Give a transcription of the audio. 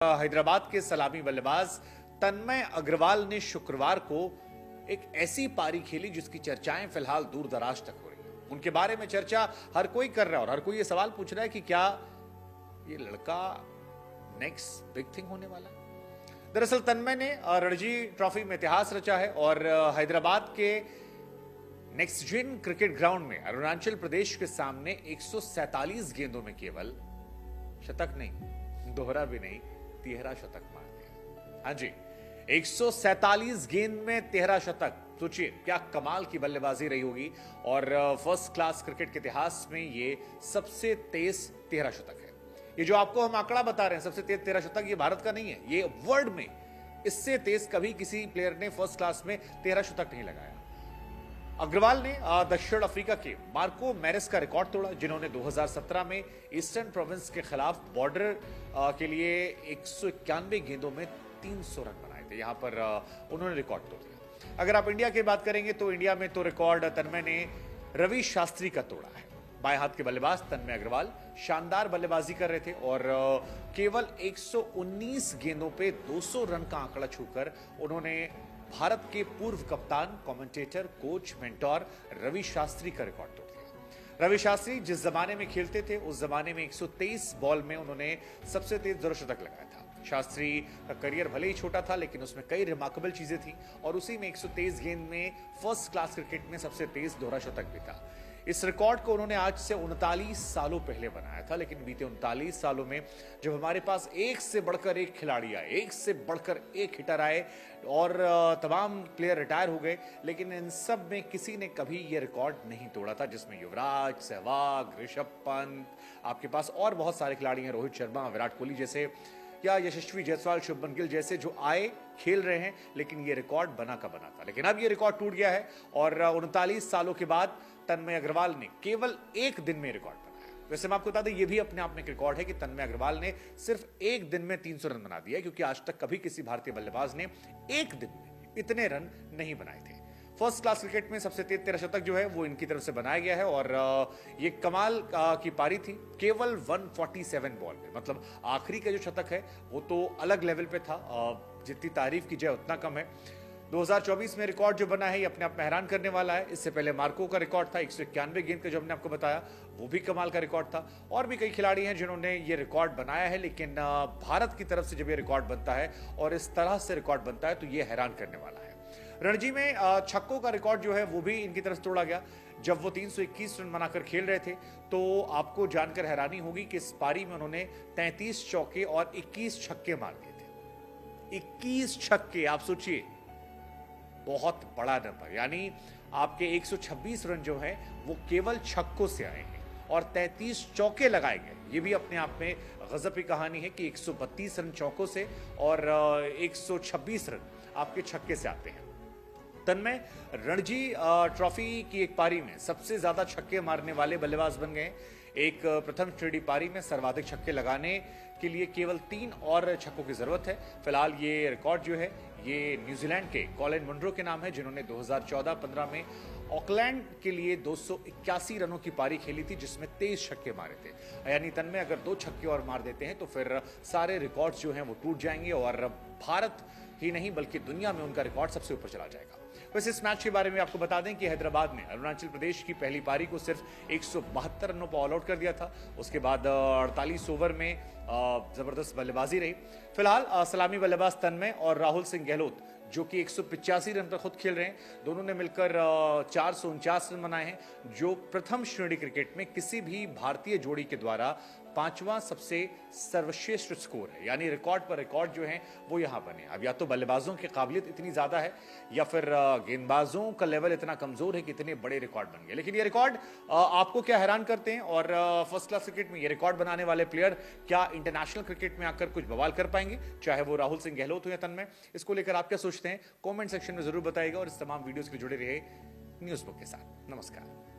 हैदराबाद के सलामी बल्लेबाज तन्मय अग्रवाल ने शुक्रवार को एक ऐसी पारी खेली जिसकी चर्चाएं फिलहाल दूर दराज तक हो रही हैं। उनके बारे में चर्चा हर कोई कर रहा है और हर कोई ये सवाल पूछ रहा है कि क्या ये लड़का नेक्स्ट बिग थिंग होने वाला है। दरअसल तन्मय ने रणजी ट्रॉफी में इतिहास रचा है और हैदराबाद के नेक्स्ट जेन क्रिकेट ग्राउंड में अरुणाचल प्रदेश के सामने 147 गेंदों में केवल शतक नहीं, दोहरा भी नहीं, 13 शतक मार दिया। हाँ जी, 147 गेंद में 13 शतक। सोचिए क्या कमाल की बल्लेबाजी रही होगी और फर्स्ट क्लास क्रिकेट के इतिहास में ये सबसे तेज 13 शतक है। ये जो आपको हम आंकड़ा बता रहे हैं सबसे तेज 13 शतक, ये भारत का नहीं है, ये वर्ल्ड में इससे तेज कभी किसी प्लेयर ने फर्स्ट क्लास में 13 शतक नहीं लगाया। अग्रवाल ने दक्षिण अफ्रीका के मार्को मैरिस का रिकॉर्ड तोड़ा, जिन्होंने 2017 में ईस्टर्न प्रोविंस के खिलाफ बॉर्डर के लिए 191 गेंदों में 300 रन बनाए थे। यहां पर उन्होंने रिकॉर्ड तोड़ दिया। अगर आप इंडिया की बात करेंगे तो इंडिया में तो रिकॉर्ड तन्मय ने रवि शास्त्री का तोड़ा है। बाएं हाथ के बल्लेबाज तन्मय अग्रवाल शानदार बल्लेबाजी कर रहे थे और केवल 119 गेंदों पे 200 रन का आंकड़ा छूकर उन्होंने भारत के पूर्व कप्तान, commentator, coach, mentor Ravi Shastri का रिकॉर्ड तोड़ दिया। रवि शास्त्री जिस जमाने में खेलते थे उस जमाने में 123 बॉल में उन्होंने सबसे तेज द्वशतक लगाया था। शास्त्री का करियर भले ही छोटा था लेकिन उसमें कई रिमार्केबल चीजें थी और उसी में 123 गेंद में फर्स्ट क्लास क्रिकेट में सबसे तेज दोहरा शतक भी था। इस रिकॉर्ड को उन्होंने आज से 39 सालों पहले बनाया था, लेकिन बीते 39 सालों में जब हमारे पास एक से बढ़कर एक खिलाड़ी आए, एक से बढ़कर एक हिटर आए और तमाम प्लेयर रिटायर हो गए, लेकिन इन सब में किसी ने कभी ये रिकॉर्ड नहीं तोड़ा था, जिसमें युवराज, सहवाग, ऋषभ पंत, आपके पास और बहुत सारे खिलाड़ी हैं, रोहित शर्मा, विराट कोहली जैसे, या यशस्वी जायसवाल, शुभमन गिल जैसे, जो आए, खेल रहे हैं, लेकिन ये रिकॉर्ड बना का बना था। लेकिन अब ये रिकॉर्ड टूट गया है और 39 सालों के बाद तन्मय अग्रवाल ने केवल एक दिन में रिकॉर्ड बनाया। वैसे मैं आपको बता दें, ये भी अपने आप में एक रिकॉर्ड है कि तन्मय अग्रवाल ने सिर्फ एक दिन में 300 रन बना दिया, क्योंकि आज तक कभी किसी भारतीय बल्लेबाज ने एक दिन में इतने रन नहीं बनाए थे। फर्स्ट क्लास क्रिकेट में सबसे तेज 13 शतक जो है वो इनकी तरफ से बनाया गया है और ये कमाल की पारी थी केवल 147 बॉल में। मतलब आखिरी का जो शतक है वो तो अलग लेवल पे था, जितनी तारीफ की जाए उतना कम है। 2024 में रिकॉर्ड जो बना है ये अपने आप में हैरान करने वाला है। इससे पहले मार्को का रिकॉर्ड था 191 गेंद का, जो हमने आपको बताया, वो भी कमाल का रिकॉर्ड था। और भी कई खिलाड़ी हैं जिन्होंने ये रिकॉर्ड बनाया है, लेकिन भारत की तरफ से जब ये रिकॉर्ड बनता है और इस तरह से रिकॉर्ड बनता है तो ये हैरान करने वाला है। रणजी में छक्कों का रिकॉर्ड जो है वो भी इनकी तरफ से तोड़ा गया। जब वो 321 रन बनाकर खेल रहे थे तो आपको जानकर हैरानी होगी कि इस पारी में उन्होंने 33 चौके और 21 छक्के मार दिए थे। 21 छक्के, आप सोचिए, बहुत बड़ा नंबर। यानी आपके 126 रन जो है वो केवल छक्कों से आए हैं और 33 चौके लगाए गए। ये भी अपने आप में गजब की कहानी है कि 132 रन चौकों से और 126 रन आपके छक्के से आते हैं। तन्मय रणजी ट्रॉफी की एक पारी में सबसे ज्यादा छक्के मारने वाले बल्लेबाज बन गए। एक प्रथम श्रेणी पारी में सर्वाधिक छक्के लगाने के लिए केवल 3 और छक्कों की जरूरत है। फिलहाल ये रिकॉर्ड जो है ये न्यूजीलैंड के कॉलिन मुनरो के नाम है, जिन्होंने 2014-15 में ऑकलैंड के लिए 281 रनों की पारी खेली थी, जिसमें 23 छक्के मारे थे। यानी तन्मय अगर 2 छक्के और मार देते हैं तो फिर सारे रिकॉर्ड्स जो हैं वो टूट जाएंगे और भारत ही नहीं बल्कि दुनिया में उनका रिकॉर्ड सबसे ऊपर चला जाएगा। वैसे इस मैच के बारे में आपको बता दें कि हैदराबाद ने अरुणाचल प्रदेश की पहली पारी को सिर्फ 172 रनों पर ऑल आउट कर दिया था। उसके बाद 48 ओवर में जबरदस्त बल्लेबाजी रही। फिलहाल सलामी बल्लेबाज तन्मय और राहुल सिंह गहलोत, जो कि 185 रन पर खुद खेल रहे हैं, दोनों ने मिलकर 449 रन बनाए हैं, जो प्रथम श्रेणी क्रिकेट में किसी भी भारतीय जोड़ी के द्वारा 5वां सबसे सर्वश्रेष्ठ स्कोर है। यानी रिकॉर्ड पर रिकॉर्ड जो है वो यहां बने। अब या तो बल्लेबाजों की काबिलियत इतनी ज्यादा है या फिर गेंदबाजों का लेवल इतना कमजोर है कि इतने बड़े रिकॉर्ड बन गए। लेकिन ये रिकॉर्ड आपको क्या हैरान करते हैं और फर्स्ट क्लास क्रिकेट में ये रिकॉर्ड बनाने वाले प्लेयर क्या इंटरनेशनल क्रिकेट में आकर कुछ बवाल कर पाएंगे, चाहे वो राहुल सिंह गहलोत हो या तन्मय? इसको लेकर आप क्या सोचते हैं कॉमेंट सेक्शन में जरूर बताइएगा और इस तमाम वीडियोस के जुड़े रहे न्यूज़ बुक के साथ। नमस्कार।